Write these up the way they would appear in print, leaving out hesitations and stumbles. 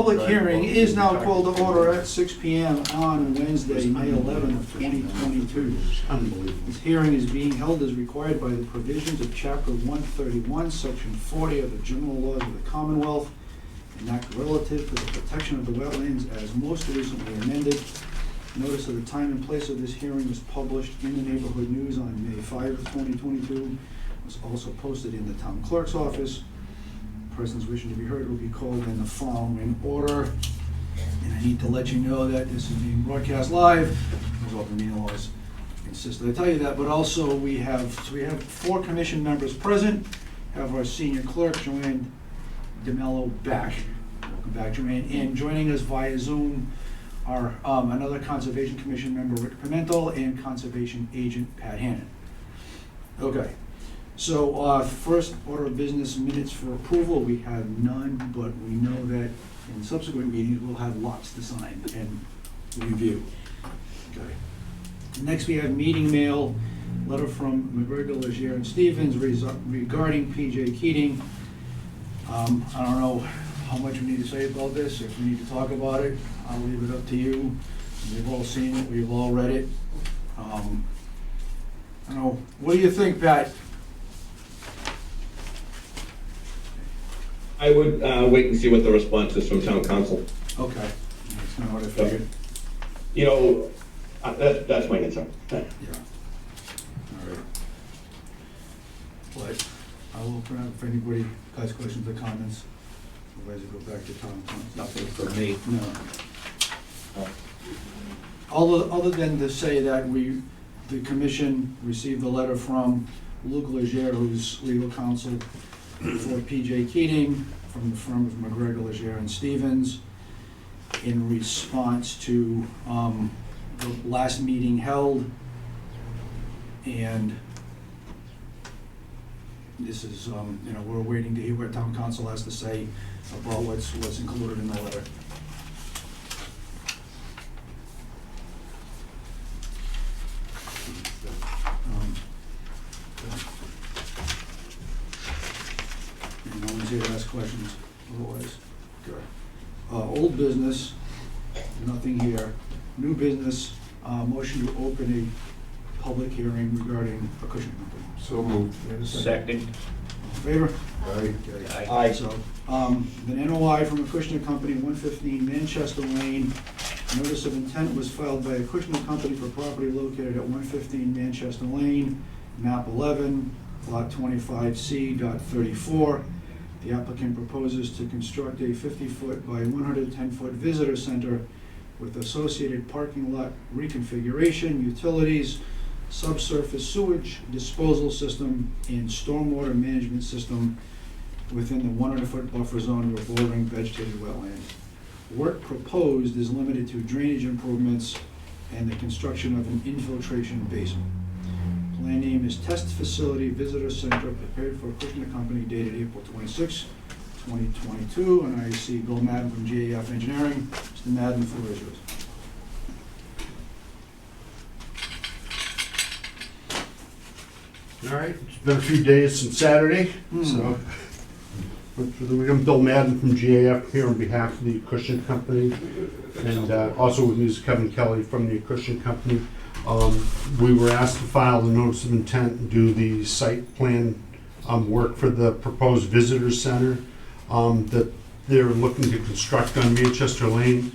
public hearing is now called to order at 6 PM on Wednesday, May 11th, 2022. This hearing is being held as required by the provisions of Chapter 131, Section 40 of the General Laws of the Commonwealth, an act relative to the protection of the wetlands as most recently amended. Notice of the time and place of this hearing was published in the Neighborhood News on May 5th, 2022. It was also posted in the town clerk's office. Persons wishing to be heard will be called in the following order. And I need to let you know that this is being broadcast live, because open meeting laws insist that I tell you that, but also we have 4 commission members present. Have our senior clerk, Joanne DeMello, back. Welcome back, Joanne. And joining us via Zoom are another Conservation Commission member, Rick Pimentel, and Conservation Agent Pat Hannon. Okay. So first order of business, minutes for approval. We have none, but we know that in subsequent meetings we'll have lots to sign and review. Okay. Next we have meeting mail, letter from McGregor, Leger, and Stevens regarding PJ Keating. I don't know how much we need to say about this. If we need to talk about it, I'll leave it up to you. We've all seen it, we've all read it. I don't know, what do you think, Pat? I would wait and see what the response is from town council. Okay, that's kind of what I figured. You know, that's my answer. Yeah. All right. But I will open up if anybody has questions or comments. Otherwise, we'll go back to town council. Nothing from me. No. Other than to say that the commission received a letter from Luke Leger, who's legal counsel for PJ Keating from the firm of McGregor, Leger, and Stevens, in response to the last meeting held. And this is, we're waiting to hear what town council has to say about what's included in the letter. No one's here to ask questions, otherwise, good. Old business, nothing here. New business, motion to open a public hearing regarding Acushnet Company. So moved. Second. All in favor? Aye. Okay. Aye. So, the NOI from Acushnet Company, 115 Manchester Lane. Notice of intent was filed by Acushnet Company for property located at 115 Manchester Lane, map 11, lot 25C.34. The applicant proposes to construct a 50-foot by 110-foot visitor center with associated parking lot reconfiguration, utilities, subsurface sewage disposal system, and stormwater management system within the 100-foot buffer zone of a bordering vegetated wetland. Work proposed is limited to drainage improvements and the construction of an infiltration basin. Plan name is Test Facility Visitor Center, prepared for Acushnet Company, dated April 26, 2022. And I see Bill Madden from GAF Engineering. Mr. Madden, the floor is yours. All right, it's been a few days since Saturday, so I'm Bill Madden from GAF here on behalf of the Acushnet Company, and also with me is Kevin Kelly from the Acushnet Company. We were asked to file the notice of intent and do the site plan work for the proposed visitor center that they're looking to construct on Manchester Lane.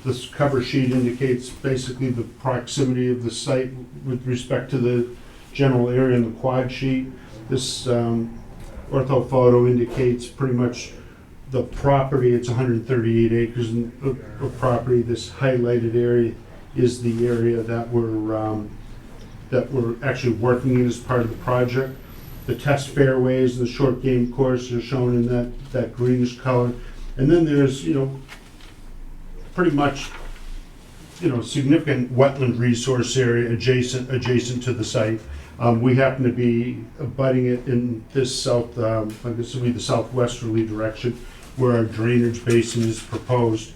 This cover sheet indicates basically the proximity of the site with respect to the general area in the quad sheet. This ortho photo indicates pretty much the property. It's 138 acres of property. This highlighted area is the area that we're actually working in as part of the project. The test fairways and the short game course are shown in that greenish color. And then there's, pretty much, significant wetland resource area adjacent to the site. We happen to be abutting it in this south, I guess it would be the southwesterly direction where our drainage basin is proposed.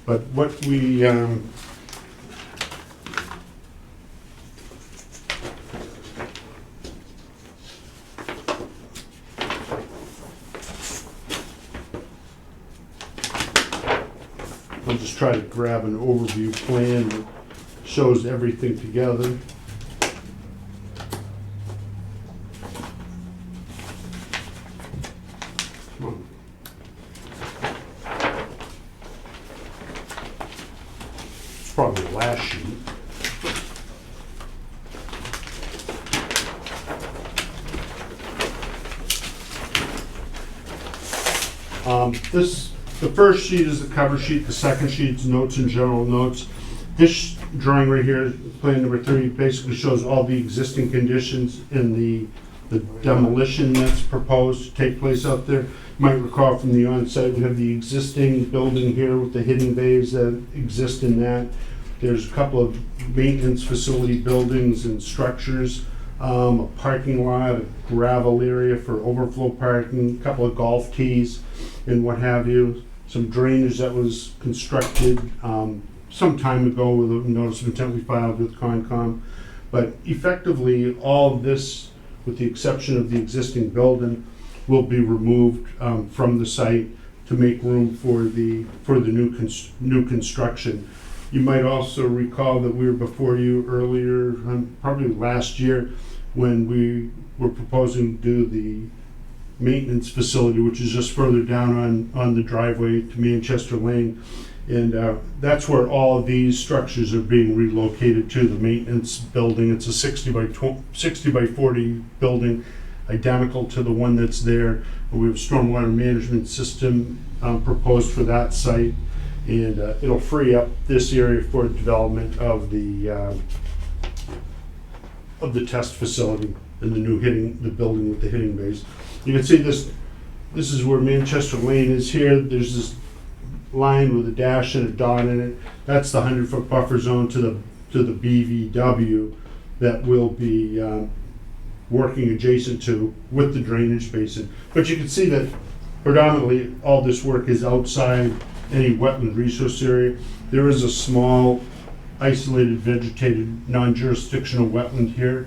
But what we, just try to grab an overview plan that shows everything together. Come on. It's probably the last sheet. The first sheet is the cover sheet, the second sheet's notes and general notes. This drawing right here, plan number 3, basically shows all the existing conditions in the demolition that's proposed to take place out there. You might recall from the on-site, we have the existing building here with the hidden bays that exist in that. There's a couple of maintenance facility buildings and structures, a parking lot, a gravel area for overflow parking, a couple of golf tees and what have you. Some drainage that was constructed some time ago with a notice of intent we filed with Concom. But effectively, all of this, with the exception of the existing building, will be removed from the site to make room for the new construction. You might also recall that we were before you earlier, probably last year, when we were proposing to do the maintenance facility, which is just further down on the driveway to Manchester Lane. And that's where all of these structures are being relocated to, the maintenance building. It's a 60 by 40 building, identical to the one that's there. We have a stormwater management system proposed for that site, and it'll free up this area for development of the test facility and the building with the hitting bays. You can see this is where Manchester Lane is here. There's this line with a dash and a dot in it. That's the 100-foot buffer zone to the BVW that we'll be working adjacent to with the drainage basin. But you can see that predominantly all this work is outside any wetland resource area. There is a small isolated vegetated non-jurisdictional wetland here.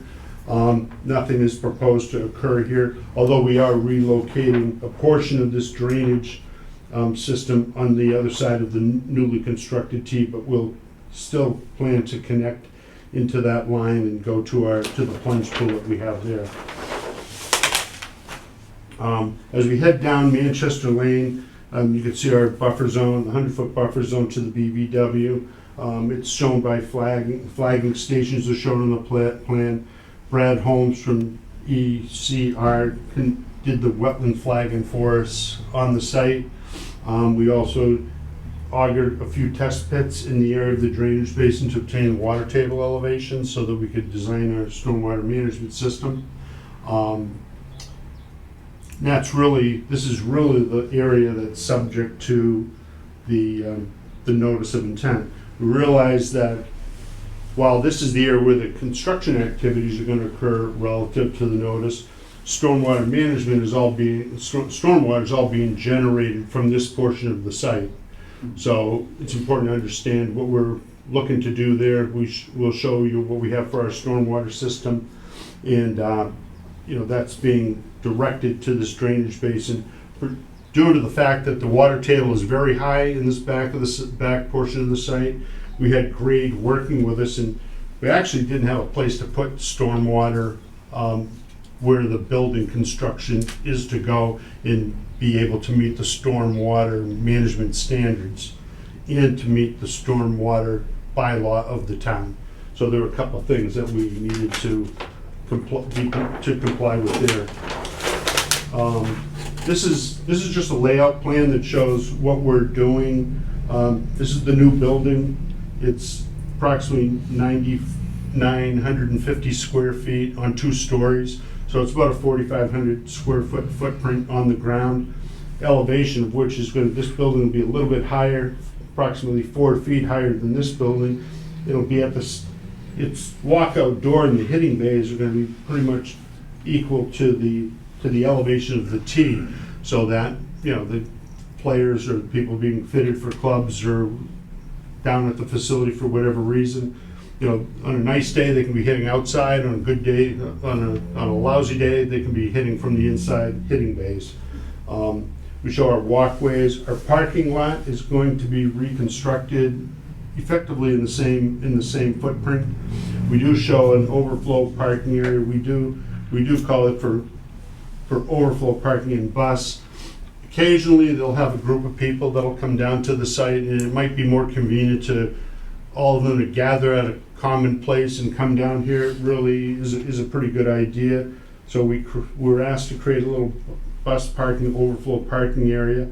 Nothing is proposed to occur here, although we are relocating a portion of this drainage system on the other side of the newly constructed T, but we'll still plan to connect into that line and go to the plunge pool that we have there. As we head down Manchester Lane, you can see our buffer zone, the 100-foot buffer zone to the BVW. It's shown by flagging stations are shown on the plan. Brad Holmes from ECR did the wetland flagging for us on the site. We also augured a few test pits in the area of the drainage basin to obtain water table elevation so that we could design our stormwater management system. This is really the area that's subject to the notice of intent. We realize that while this is the area where the construction activities are going to occur relative to the notice, stormwater management is all being generated from this portion of the site. So it's important to understand what we're looking to do there. We'll show you what we have for our stormwater system, and that's being directed to this drainage basin. Due to the fact that the water table is very high in this back portion of the site, we had grade working with us, and we actually didn't have a place to put stormwater where the building construction is to go and be able to meet the stormwater management standards and to meet the stormwater bylaw of the town. So there were a couple of things that we needed to comply with there. This is just a layout plan that shows what we're doing. This is the new building. It's approximately 9,950 square feet on 2 stories. So it's about a 4,500 square foot footprint on the ground. Elevation of which is this building will be a little bit higher, approximately 4 feet higher than this building. It'll be at its walkout door, and the hitting bays are going to be pretty much equal to the elevation of the tee, so that the players or the people being fitted for clubs or down at the facility for whatever reason, on a nice day they can be hitting outside. On a good day, on a lousy day, they can be hitting from the inside hitting bays. We show our walkways. Our parking lot is going to be reconstructed effectively in the same footprint. We do show an overflow parking area. We do call it for overflow parking and bus. Occasionally, they'll have a group of people that'll come down to the site, and it might be more convenient to all of them to gather at a common place and come down here. It really is a pretty good idea. So we're asked to create a little bus parking, overflow parking area.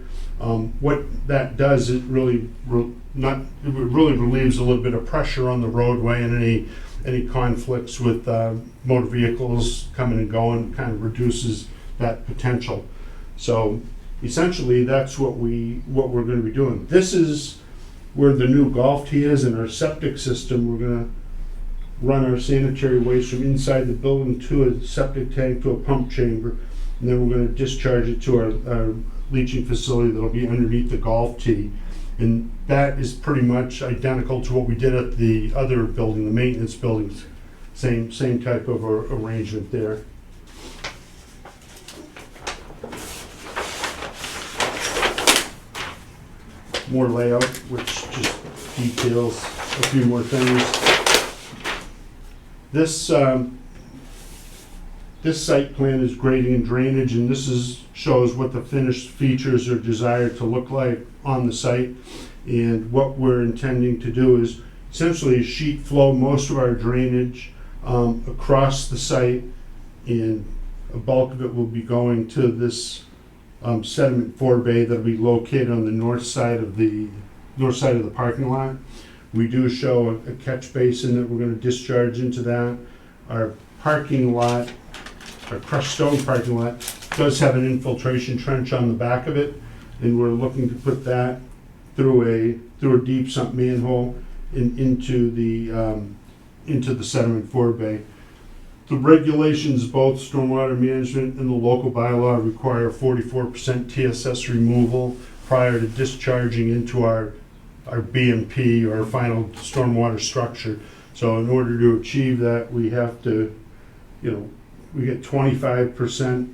What that does, it really relieves a little bit of pressure on the roadway, and any conflicts with motor vehicles coming and going kind of reduces that potential. So essentially, that's what we're going to be doing. This is where the new golf tee is, and our septic system. We're going to run our sanitary waste from inside the building to a septic tank to a pump chamber, and then we're going to discharge it to our leaching facility that'll be underneath the golf tee. And that is pretty much identical to what we did at the other building, the maintenance buildings. Same type of arrangement there. More layout, which just details a few more things. This site plan is grading and drainage, and this shows what the finished features are desired to look like on the site. And what we're intending to do is essentially sheet flow most of our drainage across the site, and a bulk of it will be going to this sediment forebay that'll be located on the north side of the parking lot. We do show a catch basin that we're going to discharge into that. Our parking lot, our crushed stone parking lot, does have an infiltration trench on the back of it, and we're looking to put that through a deep sump manhole into the sediment forebay. The regulations, both stormwater management and the local bylaw, require 44% TSS removal prior to discharging into our BMP, or final stormwater structure. So in order to achieve that, we have to, we get 25%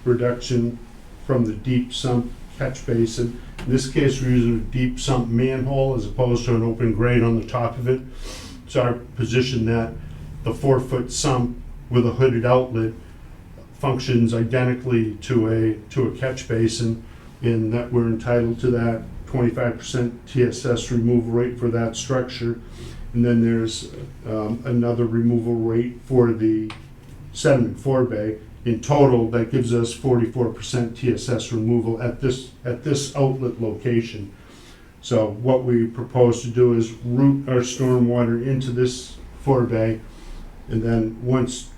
reduction from the deep sump catch basin. In this case, we're using a deep sump manhole as opposed to an open grate on the top of it. It's our position that the 4-foot sump with a hooded outlet functions identically to a catch basin, in that we're entitled to that 25% TSS removal rate for that structure. And then there's another removal rate for the sediment forebay. In total, that gives us 44% TSS removal at this outlet location. So what we propose to do is route our stormwater into this forebay, and then once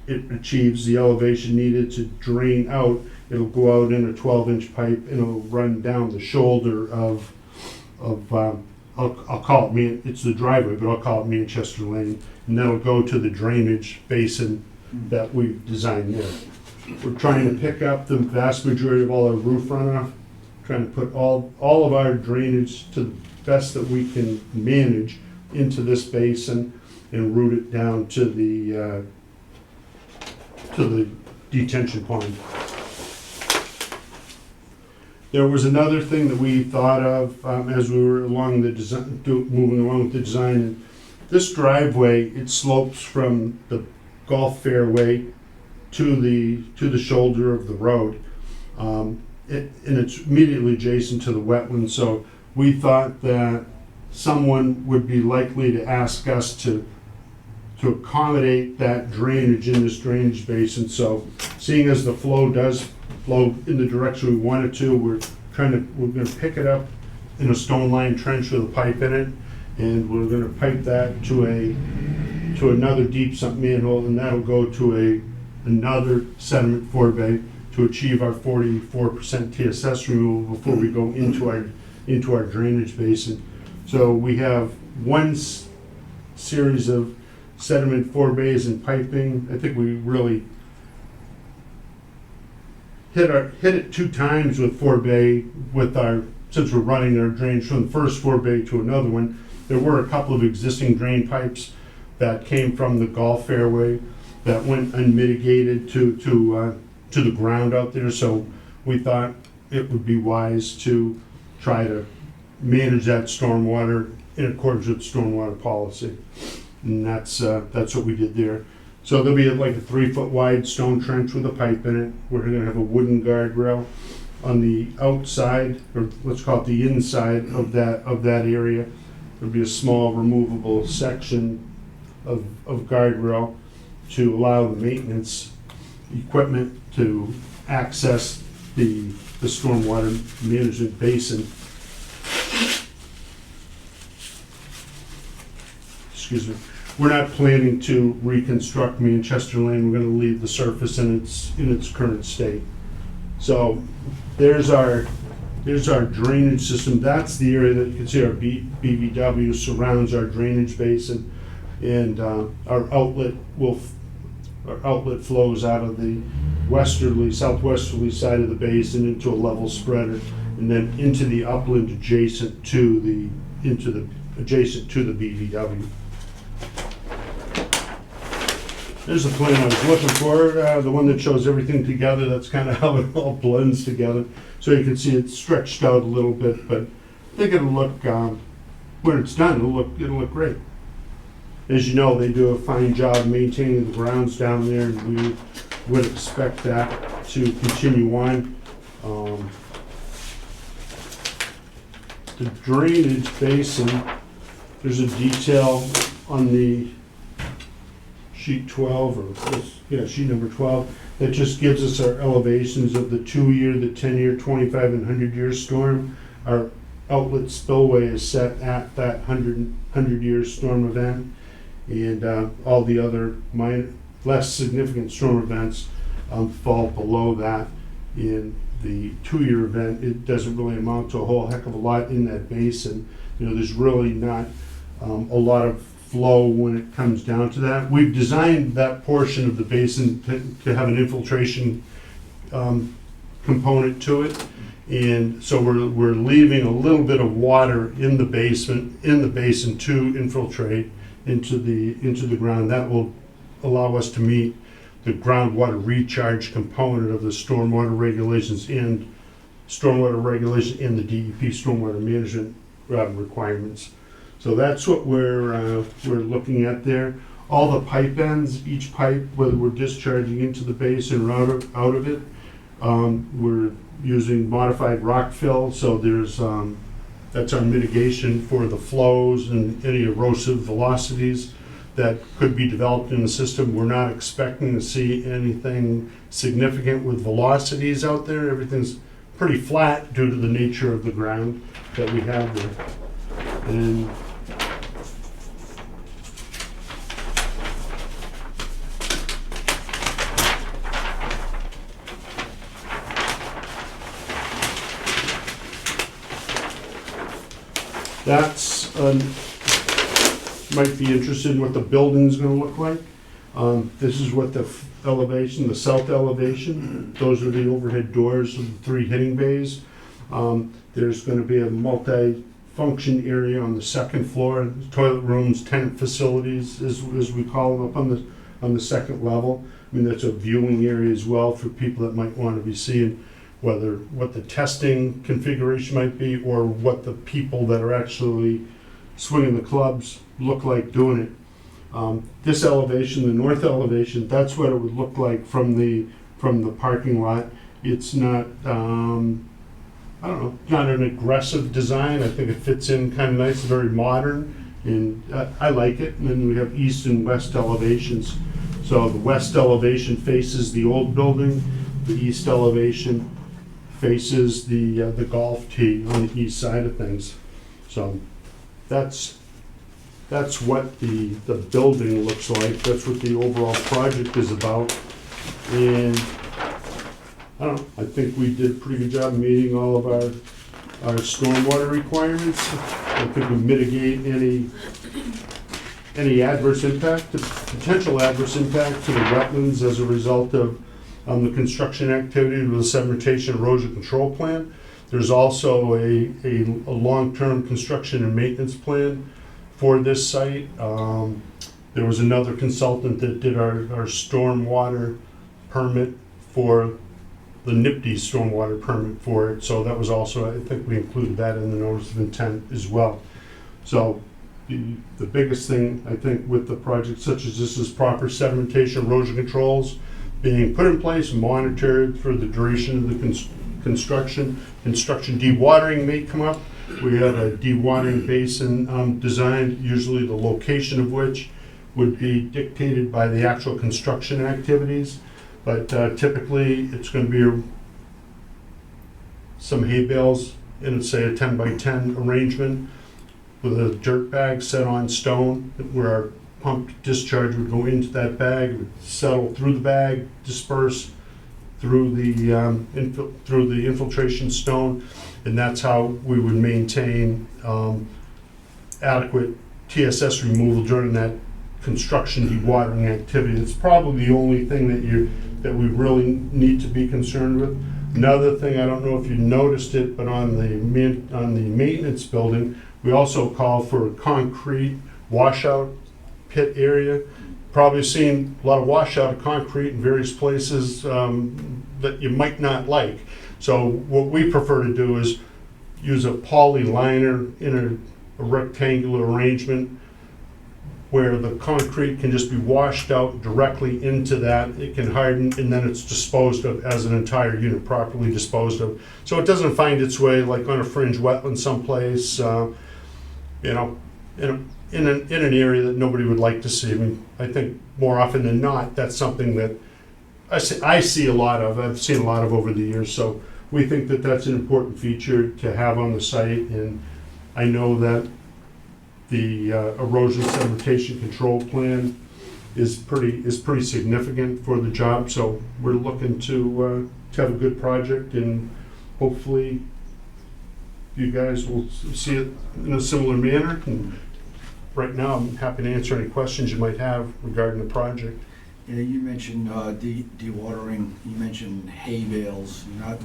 it achieves the elevation needed to drain out, it'll go out in a 12-inch pipe, and it'll run down the shoulder of I'll call it, it's the driveway, but I'll call it Manchester Lane, and that'll go to the drainage basin that we've designed there. We're trying to pick up the vast majority of all our roof runoff, trying to put all of our drainage to the best that we can manage into this basin and route it down to the detention pond. There was another thing that we thought of as we were moving along with the design. And this driveway, it slopes from the golf fairway to the shoulder of the road, and it's immediately adjacent to the wetland. So we thought that someone would be likely to ask us to accommodate that drainage in this drainage basin. So seeing as the flow does flow in the direction we want it to, we're going to pick it up in a stone lined trench with a pipe in it, and we're going to pipe that to another deep sump manhole, and that'll go to another sediment forebay to achieve our 44% TSS removal before we go into our drainage basin. So we have one series of sediment forebays and piping. I think we really hit it 2 times with forebay since we're running our drainage from the first forebay to another one. There were a couple of existing drain pipes that came from the golf fairway that went unmitigated to the ground out there. So we thought it would be wise to try to manage that stormwater in accordance with stormwater policy. And that's what we did there. So there'll be like a 3-foot wide stone trench with a pipe in it. We're gonna have a wooden guardrail on the outside, or let's call it the inside of that area. There'll be a small removable section of guardrail to allow the maintenance equipment to access the stormwater management basin. Excuse me. We're not planning to reconstruct Manchester Lane. We're going to leave the surface in its current state. So there's our drainage system. That's the area that you can see our BVW surrounds our drainage basin, and our outlet flows out of the southwesterly side of the basin into a level spreader, and then into the upland adjacent to the BVW. There's the plan I was looking for, the one that shows everything together. That's kind of how it all blends together. So you can see it's stretched out a little bit, but I think it'll look, when it's done, it'll look great. As you know, they do a fine job maintaining the grounds down there, and we would expect that to continue on. The drainage basin, there's a detail on the sheet 12, sheet number 12, that just gives us our elevations of the 2-year, the 10-year, 25, and 100-year storm. Our outlet spillway is set at that 100-year storm event, and all the other less significant storm events fall below that. In the 2-year event, it doesn't really amount to a whole heck of a lot in that basin. There's really not a lot of flow when it comes down to that. We've designed that portion of the basin to have an infiltration component to it, and so we're leaving a little bit of water in the basin to infiltrate into the ground. That will allow us to meet the groundwater recharge component of the stormwater regulations and the DEP stormwater management requirements. So that's what we're looking at there. All the pipe ends, each pipe, whether we're discharging into the basin or out of it, we're using modified rock fill. So that's our mitigation for the flows and any erosive velocities that could be developed in the system. We're not expecting to see anything significant with velocities out there. Everything's pretty flat due to the nature of the ground that we have there. And that's, might be interested in what the building's gonna look like. This is what the elevation, the south elevation, those are the overhead doors of the 3 hitting bays. There's gonna be a multi-function area on the 2nd floor, toilet rooms, tenant facilities, as we call them, up on the 2nd level. I mean, that's a viewing area as well for people that might wanna be seeing what the testing configuration might be, or what the people that are actually swinging the clubs look like doing it. This elevation, the north elevation, that's what it would look like from the parking lot. It's not, not an aggressive design. I think it fits in kind of nice, very modern, and I like it. And then we have east and west elevations. So the west elevation faces the old building, the east elevation faces the golf tee on the east side of things. So that's what the building looks like. That's what the overall project is about. And I think we did a pretty good job meeting all of our stormwater requirements. I think we mitigate any adverse impact, potential adverse impact to the wetlands as a result of the construction activity with the sedimentation erosion control plan. There's also a long-term construction and maintenance plan for this site. There was another consultant that did our stormwater permit for the NIPD stormwater permit for it, so that was also, I think we included that in the notice of intent as well. So the biggest thing, I think, with the project such as this is proper sedimentation erosion controls being put in place and monitored for the duration of the construction. Construction dewatering may come up. We have a dewatering basin designed, usually the location of which would be dictated by the actual construction activities. But typically, it's going to be some hay bales in, say, a 10 by 10 arrangement with a dirt bag set on stone where our pumped discharge would go into that bag, it would settle through the bag, disperse through the infiltration stone, and that's how we would maintain adequate TSS removal during that construction dewatering activity. It's probably the only thing that we really need to be concerned with. Another thing, I don't know if you noticed it, but on the maintenance building, we also call for a concrete washout pit area. Probably seen a lot of washout of concrete in various places that you might not like. So what we prefer to do is use a poly liner in a rectangular arrangement where the concrete can just be washed out directly into that. It can harden, and then it's disposed of as an entire unit, properly disposed of. So it doesn't find its way like on a fringe wetland someplace, in an area that nobody would like to see. I mean, I think more often than not, that's something that I see a lot of. I've seen a lot of over the years. So we think that that's an important feature to have on the site, and I know that the erosion sedimentation control plan is pretty significant for the job. So we're looking to have a good project, and hopefully you guys will see it in a similar manner. And right now, I'm happy to answer any questions you might have regarding the project. Yeah, you mentioned dewatering, you mentioned hay bales.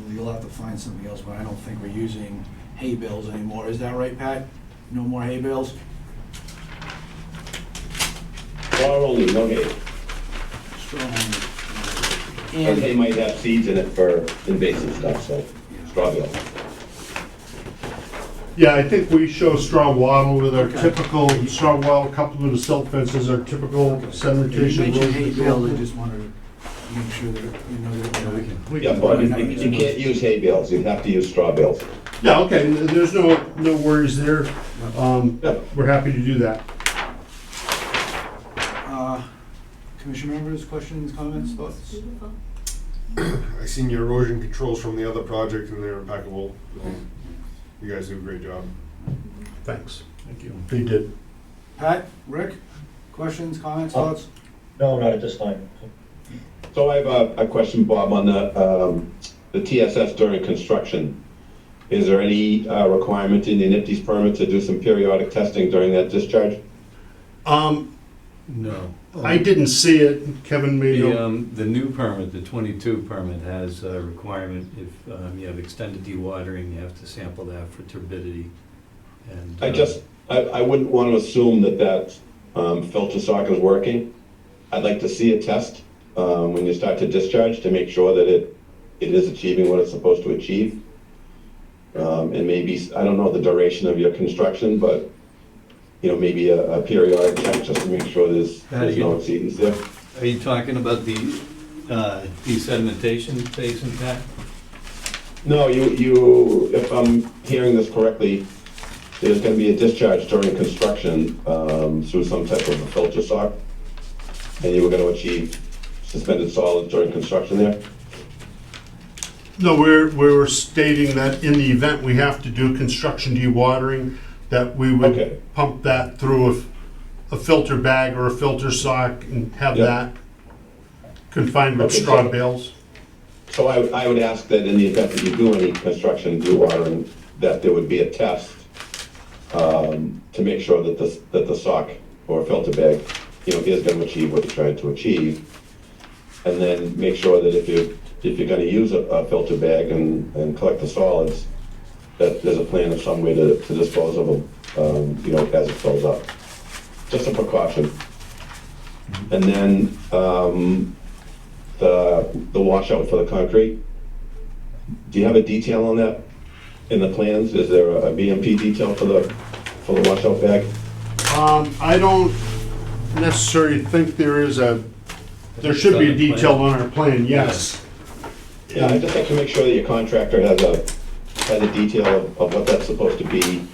You'll have to find something else, but I don't think we're using hay bales anymore. Is that right, Pat? No more hay bales? Or only, no hay. Strong. And they might have seeds in it for invasive stuff, so straw bale. Yeah, I think we show straw wattle with our Okay. typical straw wattle coupled with the silt fences, our typical You sedimentation. mentioned hay erosion bales, I control. just wanted to make sure that, you know, that We Yeah, can- but you can't use hay bales, you have to use straw bales. Yeah, okay, there's no worries there. Yeah. We're happy to do that. Commission members, questions, comments, thoughts? I seen your erosion controls from the other project and they're impeccable. You guys do a great job. Thanks. Thank you. They did. Pat, Rick, questions, comments, thoughts? No, not at this time. So I have a question, Bob, on the TSS during construction. Is there any requirement in the NIPD's permit to do some periodic testing during that discharge? No. I didn't see it. Kevin may know. The new permit, the 22 permit, has a requirement if you have extended dewatering, you have to sample that for turbidity. And I wouldn't want to assume that filter sock is working. I'd like to see a test when you start to discharge to make sure that it is achieving what it's supposed to achieve. And maybe, I don't know the duration of your construction, but maybe a periodic check just to make sure there's no exceedance there. Are you talking about the desedimentation basin, Pat? No, if I'm hearing this correctly, there's going to be a discharge during construction through some type of a filter sock, and you were going to achieve suspended solids during construction there? No, we're stating that in the event we have to do construction dewatering, that we would Okay. pump that through a filter bag or a filter sock and have Yeah. that confined with Okay, straw so- bales. So I would ask that in the event that you do any construction dewatering, that there would be a test to make sure that the sock or filter bag, is going to achieve what you're trying to achieve. And then make sure that if you're going to use a filter bag and collect the solids, that there's a plan of some way to dispose of them, as it fills up. Just a precaution. And then the washout for the concrete, Do you have a detail on that in the plans? Is there a BMP detail for the washout bag? I don't necessarily think there should be a detail on our plan, yes. Yeah, I'd just like to make sure that your contractor has a detail of what that's supposed to be.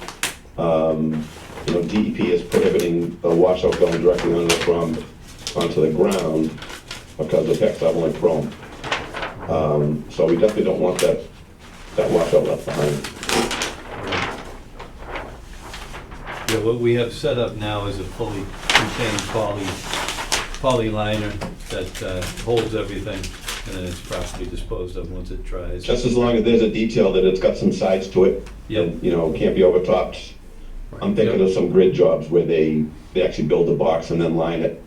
You know, DEP is prohibiting the washout going directly onto the ground because of hexagonal and chrome. So we definitely don't want that washout left behind. Yeah, what we have set up now is a fully contained poly liner that holds everything, and then it's properly disposed of once it dries. Just as long as there's a detail that it's got some sides to it, Yep. and, you know, can't be overtopped. I'm thinking of some grid jobs where they actually build the box and then line it,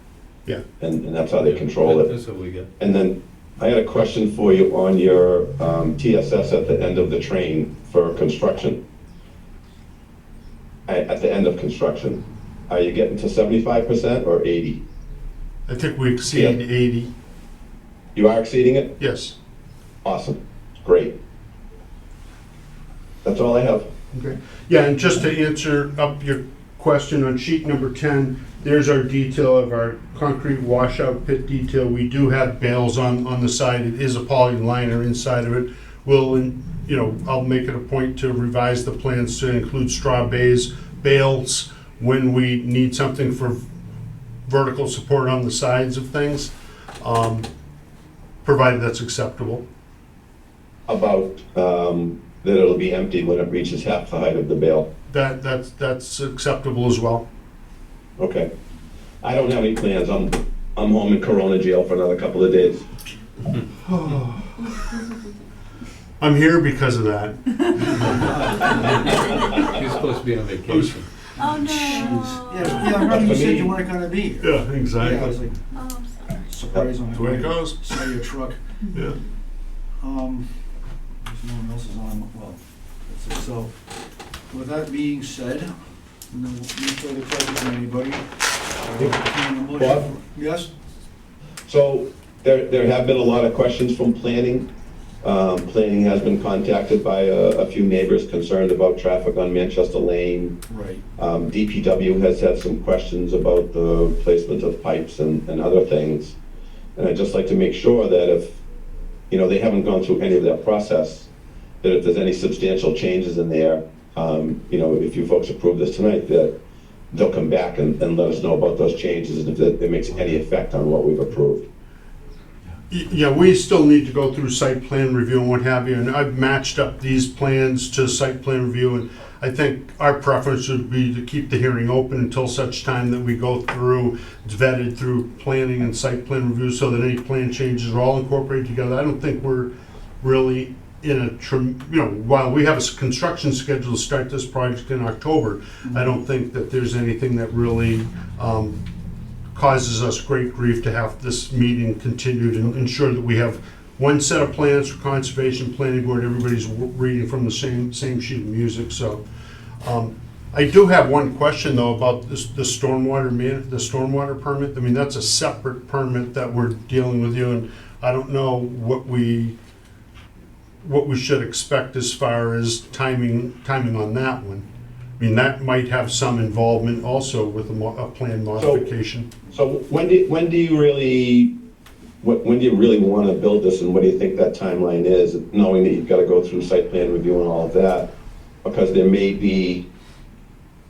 Yeah. and that's how they control it. That's what we get. And then I had a question for you on your TSS at the end of the train for construction. At the end of construction, are you getting to 75% or 80? I think we exceed Yeah. 80, You are exceeding it? yes. Awesome, great. That's all I have. Okay. Yeah, and just to answer up your question on sheet number 10, there's our detail of our concrete washout pit detail. We do have bales on the side. It is a poly liner inside of it. I'll make it a point to revise the plans to include straw bales when we need something for vertical support on the sides of things, provided that's acceptable. About that it'll be empty when it reaches half the height of the bale. That's acceptable as well. Okay. I don't have any plans. I'm home in Corona jail for another couple of days. I'm here because of that. You're supposed to be on vacation. Oh, no. Yeah, I remember you said you weren't gonna be here. Yeah, Yeah, I was exactly. like, Oh, I'm sorry. surprised on That's the way it goes. Saw your truck. Yeah. There's no one else is on, well, that's it. So, with that being said, no further questions from anybody. Bob? Yes? So there have been a lot of questions from planning. Planning has been contacted by a few neighbors concerned about traffic on Manchester Lane. Right. DPW has had some questions about the placement of pipes and other things. And I'd just like to make sure that if, you know, they haven't gone through any of that process, that if there's any substantial changes in there, you know, if you folks approve this tonight, that they'll come back and let us know about those changes and if it makes any effect on what we've approved. Yeah, we still need to go through site plan review and what have you, and I've matched up these plans to site plan review, and I think our preference would be to keep the hearing open until such time that we go through, it's vetted through planning and site plan review so that any plan changes are all incorporated together. I don't think we're really in while we have a construction schedule to start this project in October, I don't think that there's anything that really causes us great grief to have this meeting continued and ensure that we have one set of plans for conservation planning board, everybody's reading from the same sheet of music. So I do have one question though about the stormwater permit. I mean, that's a separate permit that we're dealing with you, and I don't know what we should expect as far as timing on that one. I mean, that might have some involvement also with a plan modification. So when do you really want to build this, and what do you think that timeline is, knowing that you've got to go through site plan review and all of that? Because there may be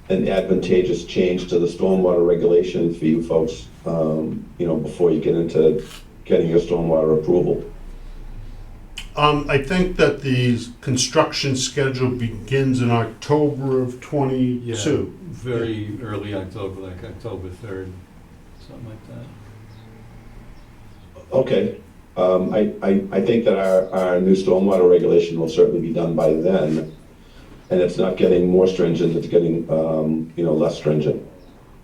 an advantageous change to the stormwater regulation for you folks, you know, before you get into getting your stormwater approval. I think that the construction schedule begins in October of '22. Yeah, very early October, like October 3rd, something like that. Okay. I think that our new stormwater regulation will certainly be done by then, and it's not getting more stringent, it's getting, you know, less stringent.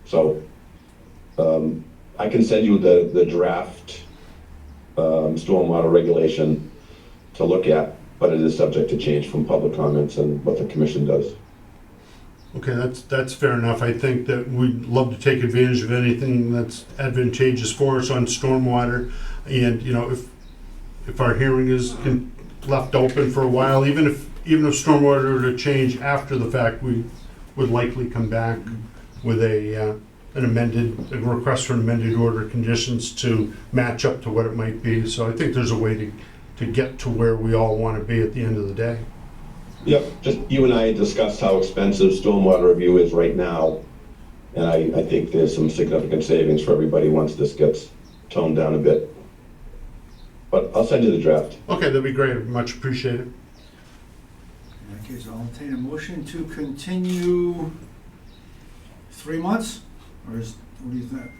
So I can send you the draft stormwater regulation to look at, but it is subject to change from public comments and what the commission does. Okay, that's fair enough. I think that we'd love to take advantage of anything that's advantageous for us on stormwater. And, you know, if our hearing is left open for a while. Even if stormwater were to change after the fact, we would likely come back with a request for an amended order of conditions to match up to what it might be. So I think there's a way to get to where we all want to be at the end of the day. Yep, just you and I discussed how expensive stormwater review is right now, and I think there's some significant savings for everybody once this gets toned down a bit. But I'll send you the draft. Okay, that'd be great. Much appreciated. In that case, I'll entertain a motion to continue 3 months, or what do you think?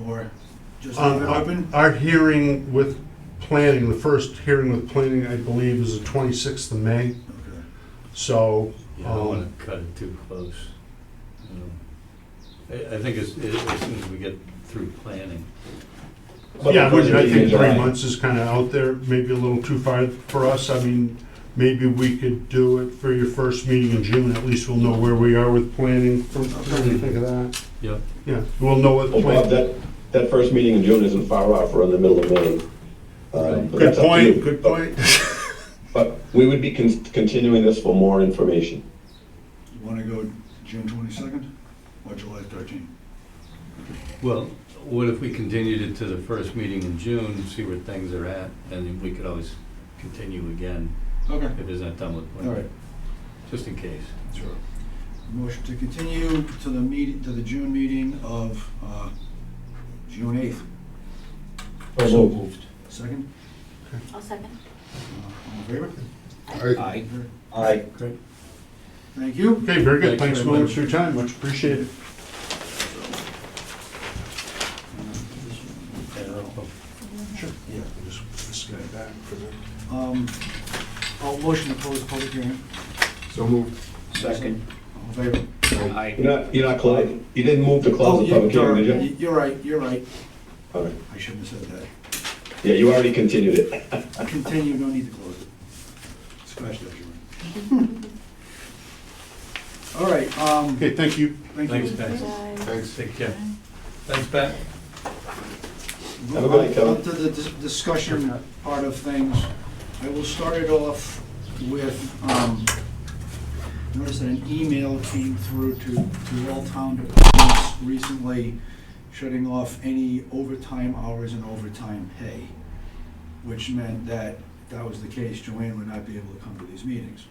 Or just leave it open? Our hearing with planning, the first hearing with planning, I believe, is the 26th of May. Okay. So, Yeah, I don't want to cut it too close. I think as soon as we get through planning. But yeah, the first I meeting think in 3 July- months is kind of out there, maybe a little too far for us. I mean, maybe we could do it for your first meeting in June. At least we'll know where we are with planning. What do you think of that? Yep. Yeah, we'll know what. Well, Bob, that first meeting in June isn't far off, we're in the middle of May. But Good that's up to point, you. good point. But we would be continuing this for more information. You want to go June 22nd or July 13th? Well, what if we continued it to the first meeting in June, see where things are at, and then we could always continue again Okay. if it's not done with All planning, right. just in case. Sure. Motion to continue to the meeting, to the June meeting of June 8th. So moved. Second? I'll second. All in favor? I, Aye. Great. Thank you. Okay, very good. Thanks Thanks very so much much. for your time. Much appreciated. Sure. Yeah, we'll just put this guy back for the. I'll motion to close the public hearing. so moved. Second. All in favor? You're not closing, you didn't move to close the public hearing, did you? You're right, you're right. All right. I shouldn't have said that. Yeah, you already continued it. Continue, no need to close it. Scratch that, Joanne. All right, Okay, thank you. thank Thanks, you. guys. Thanks. Take care. Thanks, Pat. Have a good night, Kevin. On to the discussion part of things. I will start it off with, notice that an email came through to all town departments recently shutting off any overtime hours and overtime pay, which meant that if that was the case, Joanne would not be able to come to these meetings.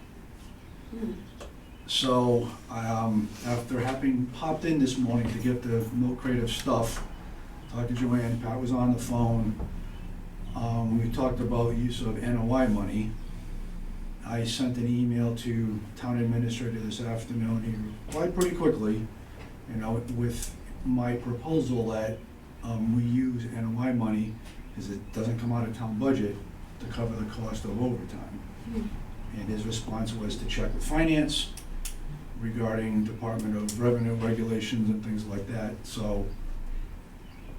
So, after having popped in this morning to get the milk crate of stuff, talked to Joanne, Pat was on the phone. We talked about use of NOI money. I sent an email to town administrator this afternoon. He replied pretty quickly, with my proposal that we use NOI money, because it doesn't come out of town budget, to cover the cost of overtime. And his response was to check with finance regarding Department of Revenue regulations and things like that. So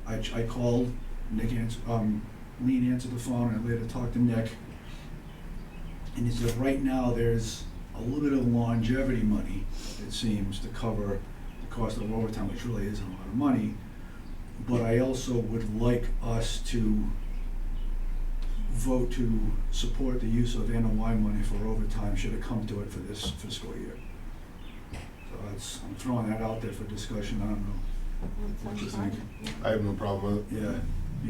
I called, Lean answered the phone, and I later talked to Nick. And he said, right now, there's a little bit of longevity money, it seems, to cover the cost of overtime, which really isn't a lot of money. But I also would like us to vote to support the use of NOI money for overtime should it come to it for this fiscal year. So I'm throwing that out there for discussion. I don't know what you think. I have no problem with it. Yeah,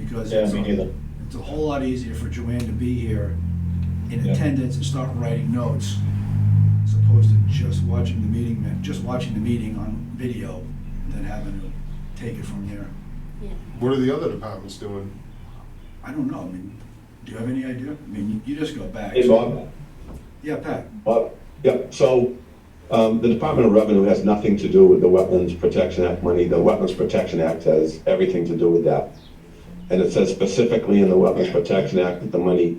because Yeah, me neither. it's a whole lot easier for Joanne to be here in Yeah. attendance and start writing notes, as opposed to just watching the meeting on video, and then having to take it from there. Yeah. What are the other departments doing? I don't know, I mean, do you have any idea? I mean, you just got back. Hey, Bob. Yeah, Pat. Bob, yeah, so, the Department of Revenue has nothing to do with the Wetlands Protection Act money. The Wetlands Protection Act has everything to do with that. And it says specifically in the Wetlands Protection Act that the money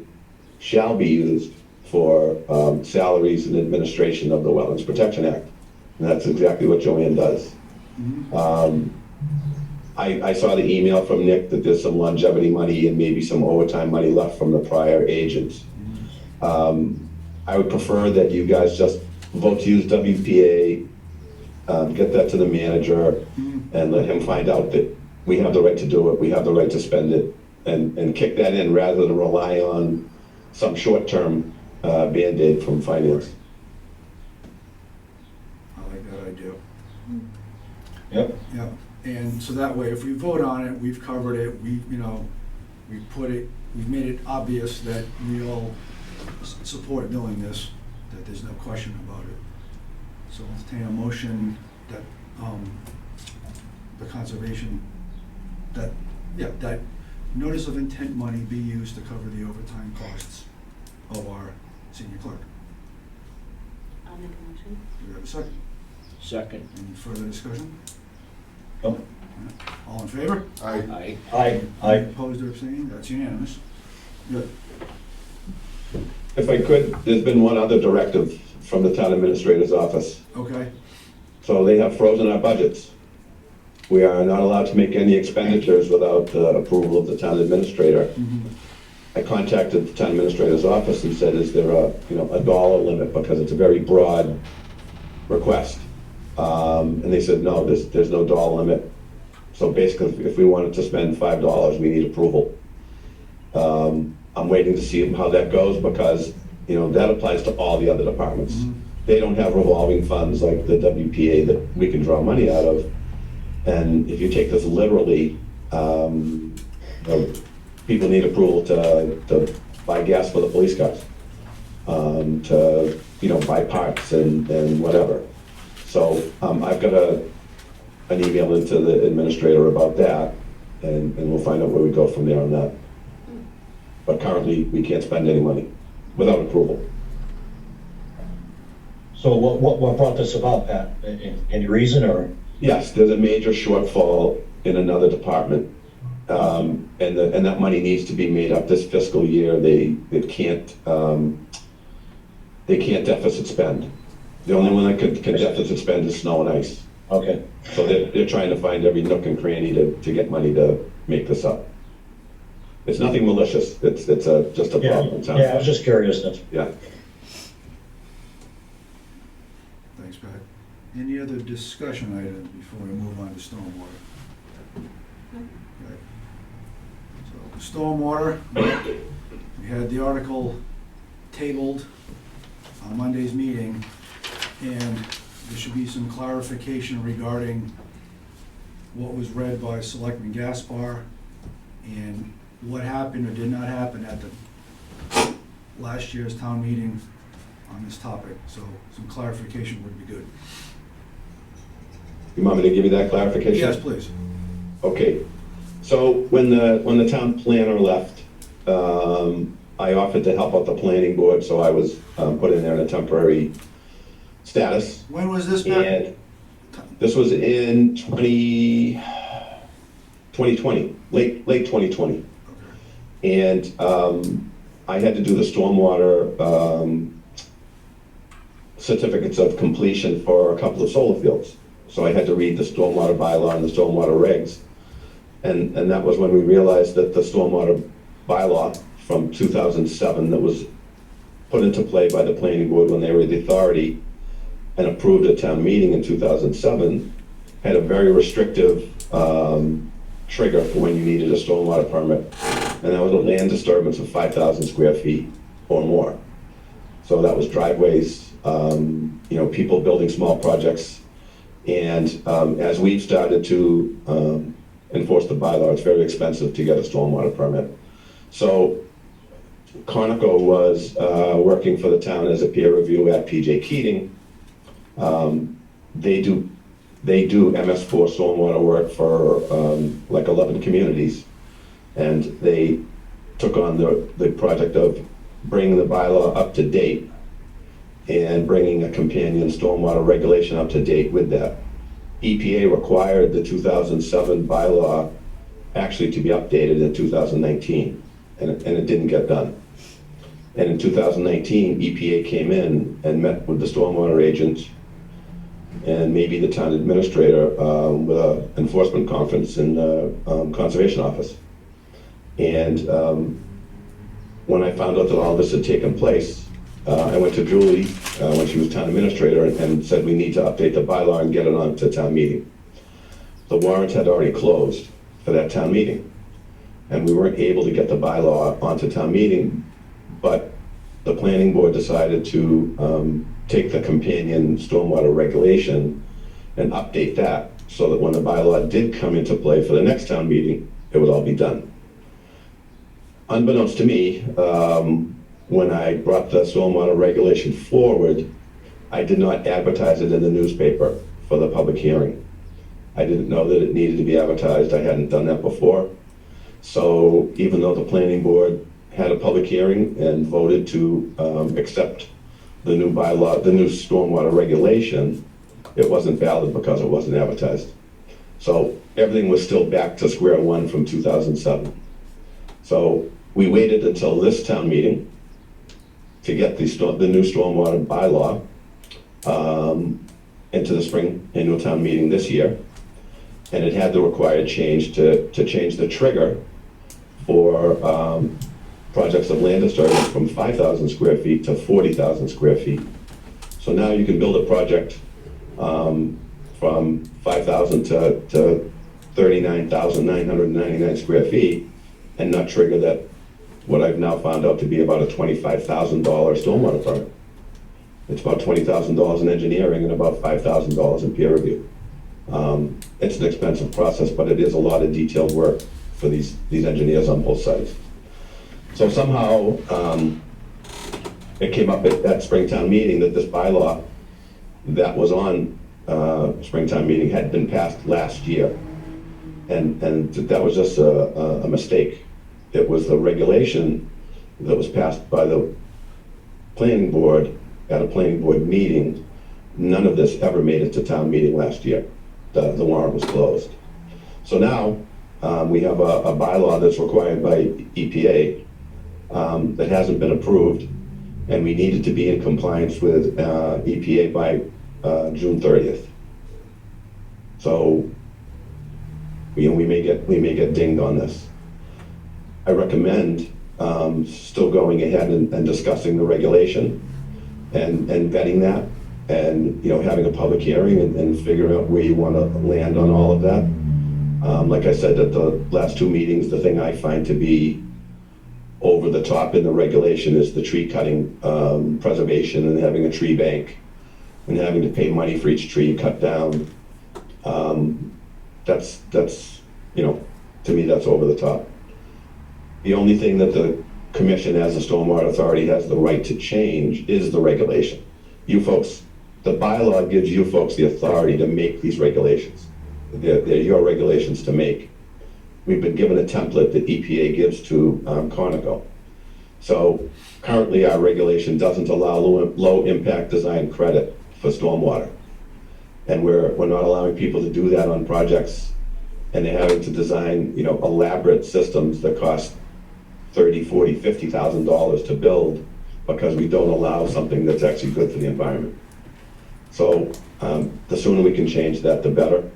shall be used for salaries and administration of the Wetlands Protection Act. And that's exactly what Joanne does. I saw the email from Nick that there's some longevity money and maybe some overtime money left from the prior agents. I would prefer that you guys just vote to use WPA, get that to the manager, and let him find out that we have the right to do it, we have the right to spend it, and kick that in rather than rely on some short-term Band-Aid from finance. I like that idea. Yep. Yeah, and so that way, if we vote on it, we've covered it, we've made it obvious that we all support doing this, that there's no question about it. So I'll entertain a motion that, the conservation, that notice of intent money be used to cover the overtime costs of our senior clerk. I'll make a motion. Do we have a second? Second. Any further discussion? Oh. All in favor? I, Aye. Opposed or abstaining? That's unanimous. Good. If I could, there's been one other directive from the town administrator's office. Okay. So they have frozen our budgets. We are not allowed to make any expenditures without the approval of the town administrator. Mhm. I contacted the town administrator's office and said, is there a dollar limit, because it's a very broad request. And they said, no, there's no dollar limit. So basically, if we wanted to spend $5, we need approval. I'm waiting to see how that goes, because, that applies to all the other departments. Mhm. They don't have revolving funds like the WPA that we can draw money out of. And if you take this literally, people need approval to buy gas for the police cars, to, buy parts and whatever. So I've got an email into the administrator about that, and we'll find out where we go from there on that. But currently, we can't spend any money without approval. So what brought this about, Pat? Any reason, or? Yes, there's a major shortfall in another department, and that money needs to be made up this fiscal year. They can't deficit spend. The only one that can deficit spend is snow and ice. Okay. So they're trying to find every nook and cranny to get money to make this up. It's nothing malicious. It's just a problem in town. Yeah, I was just curious. That's Yeah. Thanks, Pat. Any other discussion items before we move on to stormwater? Okay. So, stormwater, we had the article tabled on Monday's meeting, and there should be some clarification regarding what was read by Selectman Gaspar and what happened or did not happen at the last year's town meeting on this topic. So some clarification would be good. You want me to give you that clarification? Yes, please. Okay, so when the town planner left, I offered to help out the planning board, so I was put in there in a temporary status. When was this, Pat? And this was in 2020, late 2020. And I had to do the stormwater certificates of completion for a couple of solar fields. So I had to read the stormwater bylaw and the stormwater regs. And that was when we realized that the stormwater bylaw from 2007 that was put into play by the planning board when they were the authority and approved at town meeting in 2007 had a very restrictive trigger for when you needed a stormwater permit. And that was a land disturbance of 5,000 square feet or more. So that was driveways, people building small projects. And as we've started to enforce the bylaw, it's very expensive to get a stormwater permit. So Conoco was working for the town as a peer review at PJ Keating. They do MS4 stormwater work for like 11 communities. And they took on the project of bringing the bylaw up to date and bringing a companion stormwater regulation up to date with that. EPA required the 2007 bylaw actually to be updated in 2019, and it didn't get done. And in 2019, EPA came in and met with the stormwater agent and maybe the town administrator with an enforcement conference in the conservation office. And when I found out that all this had taken place, I went to Julie when she was town administrator and said we need to update the bylaw and get it on to town meeting. The warrants had already closed for that town meeting, and we weren't able to get the bylaw onto town meeting But the planning board decided to take the companion stormwater regulation and update that so that when the bylaw did come into play for the next town meeting, it would all be done. Unbeknownst to me, when I brought the stormwater regulation forward, I did not advertise it in the newspaper for the public hearing. I didn't know that it needed to be advertised. I hadn't done that before. So even though the planning board had a public hearing and voted to accept the new bylaw, the new stormwater regulation, it wasn't valid because it wasn't advertised. So everything was still back to square one from 2007. So we waited until this town meeting to get the new stormwater bylaw into the spring annual town meeting this year. And it had the required change to change the trigger for projects of land disturbance from 5,000 square feet to 40,000 square feet. So now you can build a project from 5,000 to 39,999 square feet and not trigger that, what I've now found out to be about a $25,000 stormwater permit. It's about $20,000 in engineering and about $5,000 in peer review. It's an expensive process, but it is a lot of detailed work for these engineers on both sides. So somehow, it came up at Springtown meeting that this bylaw that was on Springtown meeting had been passed last year. And that was just a mistake. It was the regulation that was passed by the planning board at a planning board meeting. None of this ever made it to town meeting last year. The warrant was closed. So now we have a bylaw that's required by EPA that hasn't been approved, and we needed to be in compliance with EPA by June 30th. So we may get dinged on this. I recommend still going ahead and discussing the regulation and vetting that, and having a public hearing and figuring out where you want to land on all of that. Like I said at the last two meetings, the thing I find to be over the top in the regulation is the tree cutting preservation and having a tree bank and having to pay money for each tree you cut down. That's to me, that's over the top. The only thing that the commission as a stormwater authority has the right to change is the regulation. You folks, the bylaw gives you folks the authority to make these regulations. They're your regulations to make. We've been given a template that EPA gives to Conoco. So currently our regulation doesn't allow low impact design credit for stormwater. And we're not allowing people to do that on projects, and they're having to design, elaborate systems that cost $30,000, $40,000, $50,000 to build because we don't allow something that's actually good for the environment. So the sooner we can change that, the better.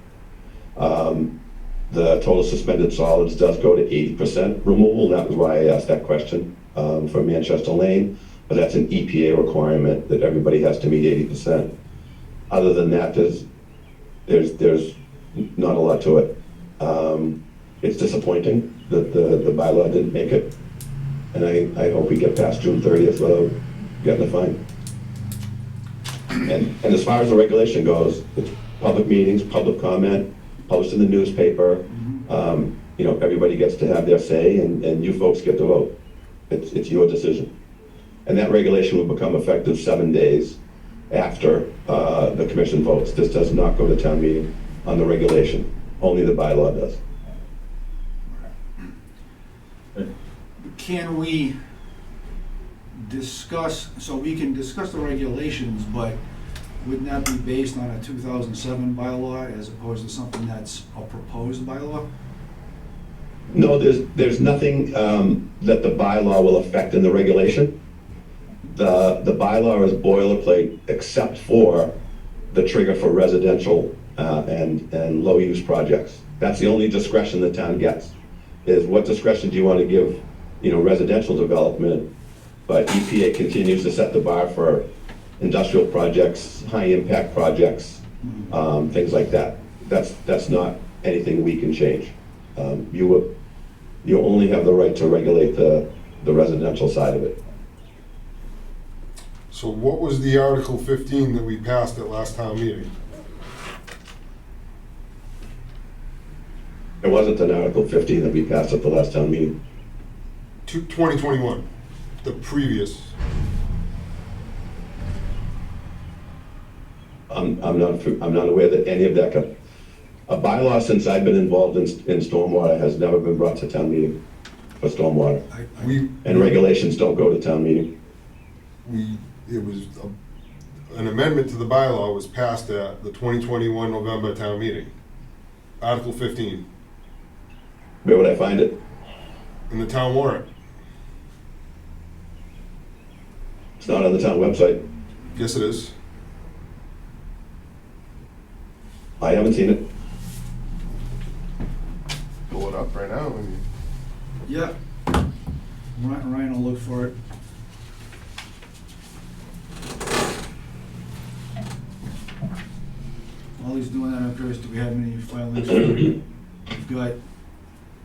The total suspended solids does go to 80% removal. That was why I asked that question for Manchester Lane, but that's an EPA requirement that everybody has to meet 80%. Other than that, there's not a lot to it. It's disappointing that the bylaw didn't make it, and I hope we get past June 30th without getting a fine. And as far as the regulation goes, it's public meetings, public comment, published in the newspaper. Everybody gets to have their say, and you folks get to vote. It's your decision. And that regulation will become effective 7 days after the commission votes. This does not go to town meeting on the regulation. Only the bylaw does. Can we discuss, so we can discuss the regulations, but wouldn't that be based on a 2007 bylaw as opposed to something that's a proposed bylaw? No, there's nothing that the bylaw will affect in the regulation. The bylaw is boilerplate except for the trigger for residential and low-use projects. That's the only discretion the town gets, is what discretion do you want to give, residential development, but EPA continues to set the bar for industrial projects, high-impact projects, things like that. That's not anything we can change. You only have the right to regulate the residential side of it. So what was the Article 15 that we passed at last town meeting? There wasn't an Article 15 that we passed at the last town meeting. 2021, the previous. I'm not aware that any of that a bylaw since I've been involved in stormwater has never been brought to town meeting for stormwater. And regulations don't go to town meeting. An amendment to the bylaw was passed at the 2021 November town meeting. Article 15, Where would I find it? in the town warrant. It's not on the town website. Yes, it is. I haven't seen it. Pull it up right now. Yeah. Ryan will look for it. While he's doing that, I'm curious, do we have any filings? We've got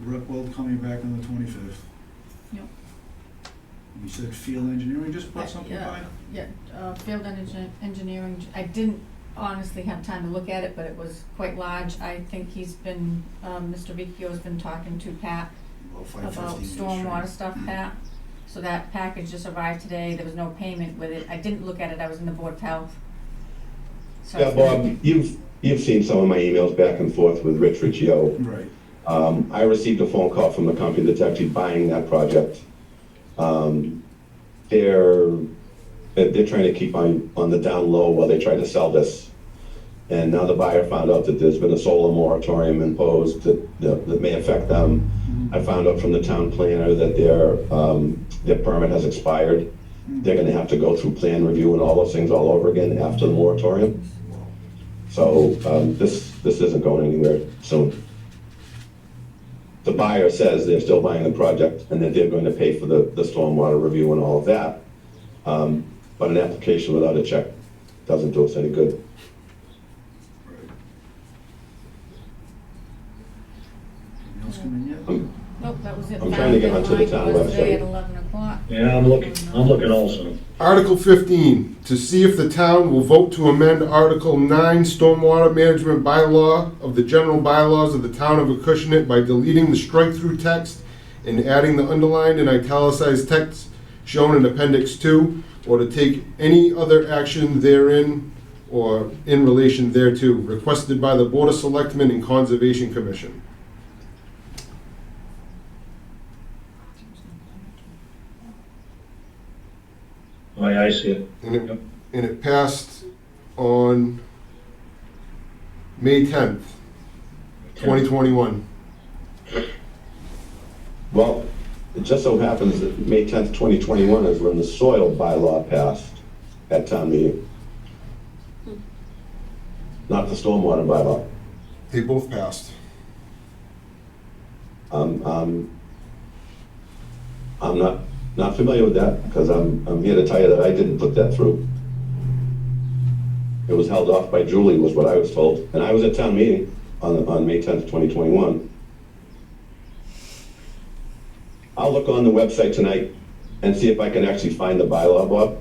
Rockwell coming back on the 25th. Yep. You said field engineering just put something by? Yeah, field engineering, I didn't honestly have time to look at it, but it was quite large. I think he's been, Mr. Ricchio's been talking to Pat about stormwater stuff, Pat. So that package just arrived today, there was no payment with it. I didn't look at it, I was in the Board of Health. So Yeah, Bob, you've seen some of my emails back and forth with Rich Riccio. Right. I received a phone call from the company that's actually buying that project. They're trying to keep on the down low while they try to sell this. And now the buyer found out that there's been a solar moratorium imposed that may affect them. I found out from the town planner that their permit has expired. They're gonna have to go through plan review and all those things all over again after the moratorium. So this isn't going anywhere soon. The buyer says they're still buying the project and that they're going to pay for the stormwater review and all of that. But an application without a check doesn't do us any good. Anything else coming yet? Nope, that was it. I'm trying to get onto the town Was today at website. 11 o'clock. Yeah, I'm looking also. Article 15, to see if the town will vote to amend Article 9 Stormwater Management Bylaw of the general bylaws of the town of Acushnet by deleting the strike-through text and adding the underlined and italicized text shown in Appendix 2, or to take any other action therein or in relation thereto, requested by the Board of Selectmen and Conservation Commission. Oh, yeah, I see it. And it passed on May 10th, 2021. Well, it just so happens that May 10th, 2021 is when the soil bylaw passed at town meeting. Not the stormwater bylaw. They both passed. I'm not familiar with that, because I'm here to tell you that I didn't put that through. It was held off by Julie, was what I was told, and I was at town meeting on May 10th, 2021. I'll look on the website tonight and see if I can actually find the bylaw, Bob,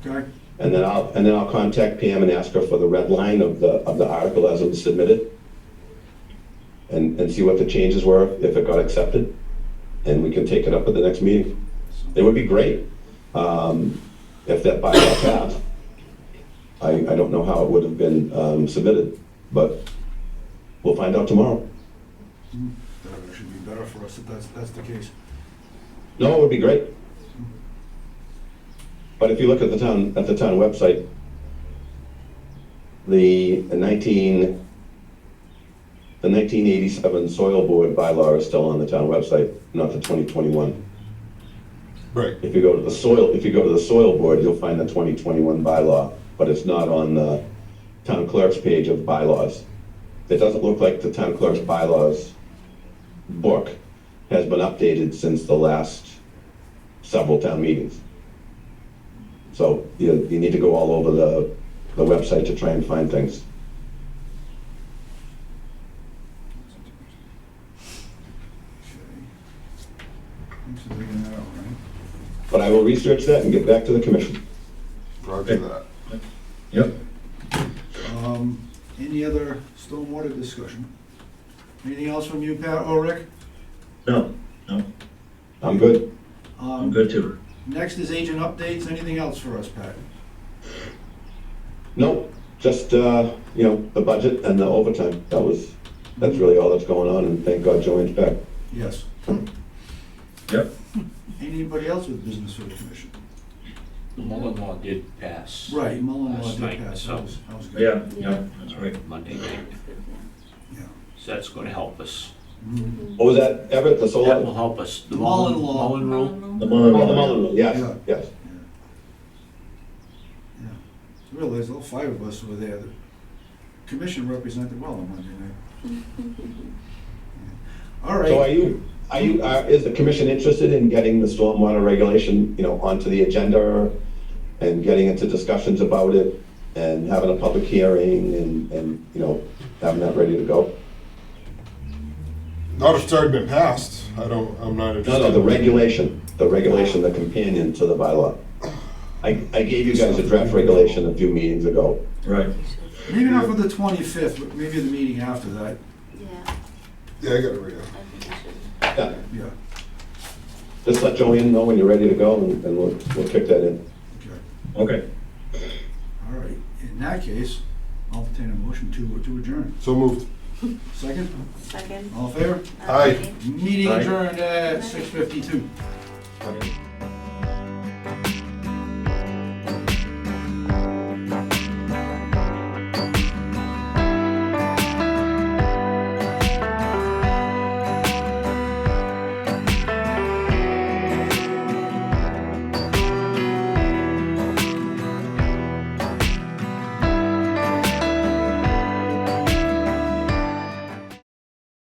Okay. and then I'll contact Pam and ask her for the red line of the article as it was submitted, and see what the changes were, if it got accepted, and we can take it up at the next meeting. It would be great if that bylaw passed. I don't know how it would have been submitted, but we'll find out tomorrow. That would actually be better for us if that's the case. No, it would be great. But if you look at the town website, the 1987 soil board bylaw is still on the town website, not the 2021. Right. If you go to the soil board, you'll find the 2021 bylaw, but it's not on the town clerk's page of bylaws. It doesn't look like the town clerk's bylaws book has been updated since the last several town meetings. So you need to go all over the website to try and find things. Thanks for digging that out, Ryan. But I will research that and get back to the commission. Drive Roger that. Yep. Any other stormwater discussion? Anything else from you, Pat or Rick? No, I'm good. I'm good too. Next is agent updates. Anything else for us, Pat? Nope, just, you know, the budget and the overtime. That's really all that's going on, and thank God Joanne's back. Yes. Yep. Anybody else with business for the commission? The Mullen Law did pass. Right, Mullen Law Last did night, pass. so- That was good. Yeah, that's right. Monday night. Yeah. So that's gonna help us. Mhm. What was that, Everett, the solar? That will help us. The Mullen Law. Mullen rule. The Oh, Mullen the Law. Mullen Rule, yes, Yeah. yes. Yeah. Realize all five of us were there. The commission represented well on Monday night. All right. So is the commission interested in getting the stormwater regulation, you know, onto the agenda and getting into discussions about it and having a public hearing and, you know, having that ready to go? Not if it's already been passed. I'm not interested. No, the regulation, the companion to the bylaw. I gave you guys a draft regulation a few meetings ago. Right. Maybe not for the 25th, but maybe the meeting after that. Yeah, Yeah, I got it right now. I think we should. Yeah, Yeah. just let Joanne know when you're ready to go and we'll kick that in. Okay. Okay. All right. In that case, I'll entertain a motion to adjourn. So moved. Second? Second. All in favor? Aye. Meeting Aye. adjourned at 6:52.